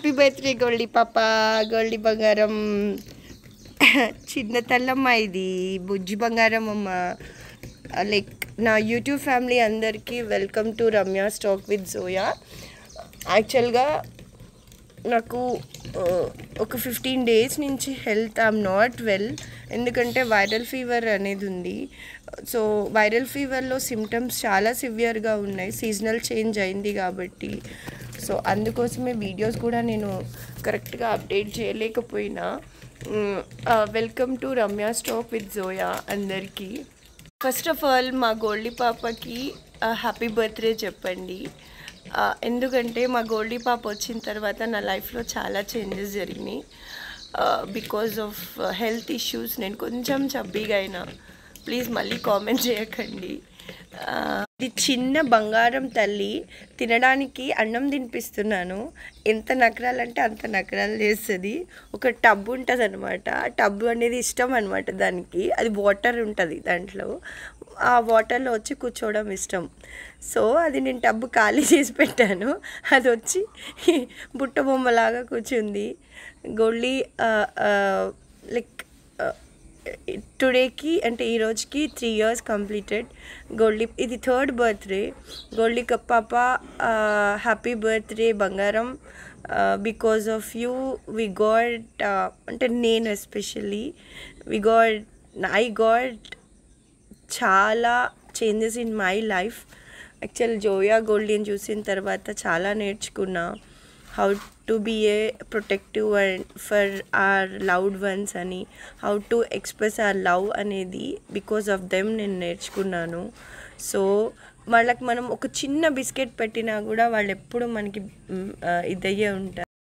Happy birthday Goldie పాప, గోల్డీ బంగారం. చిన్న తల్లమ్మ ఇది, బుజ్జి బంగారం అమ్మ. లైక్ నా యూట్యూబ్ ఫ్యామిలీ అందరికీ welcome to Ramya stock with Zoya. యాక్చువల్గా నాకు ఒక 15 days నుంచి హెల్త్ ఐఎమ్ నాట్ వెల్, ఎందుకంటే వైరల్ ఫీవర్ అనేది ఉంది. సో వైరల్ ఫీవర్లో సిమ్టమ్స్ చాలా సివియర్గా ఉన్నాయి, సీజనల్ చేంజ్ అయింది కాబట్టి. సో అందుకోసమే వీడియోస్ కూడా నేను కరెక్ట్గా అప్డేట్ చేయలేకపోయినా. Welcome to Ramya stock with Zoya అందరికీ. ఫస్ట్ ఆఫ్ ఆల్ మా గోల్డీ పాపకి హ్యాపీ బర్త్డే చెప్పండి. ఎందుకంటే మా గోల్డీ పాప వచ్చిన తర్వాత నా లైఫ్లో చాలా చేంజెస్ జరిగినాయి. బికాజ్ ఆఫ్ హెల్త్ ఇష్యూస్ నేను కొంచెం చబ్బీగా అయినా. ప్లీజ్ మళ్ళీ కామెంట్ చేయకండి. ఇది చిన్న బంగారం తల్లి, తినడానికి అన్నం తినిపిస్తున్నాను. ఎంత నకరాలంటే అంత నకరాలు చేస్తుంది. ఒక టబ్ ఉంటుంది అనమాట, ఆ టబ్ అనేది ఇష్టం అనమాట దానికి. అది వాటర్ ఉంటుంది దాంట్లో, ఆ వాటర్లో వచ్చి కూర్చోవడం ఇష్టం. సో అది నేను టబ్ ఖాళీ చేసి పెట్టాను, అది వచ్చి బుట్ట బొమ్మలాగా కూర్చుంది. గోల్డీ లైక్ టుడేకి అంటే ఈరోజుకి 3 years కంప్లీటెడ్. గోల్డీ ఇది 3rd బర్త్డే. గోల్డీ పాప హ్యాపీ బర్త్డే బంగారం. Because of you we got, అంటే నేను ఎస్పెషల్లీ ఐ గాట్ చాలా changes in my life. Actual Zoya గోల్డీని చూసిన తర్వాత చాలా నేర్చుకున్నా. How to be a protective and for our loved ones అని, how to express our love అనేది బికాస్ ఆఫ్ దెమ్ నేను నేర్చుకున్నాను. సో వాళ్ళకి మనం ఒక చిన్న బిస్కెట్ పెట్టినా కూడా వాళ్ళు ఎప్పుడు మనకి ఇదయ్యే ఉంటారు.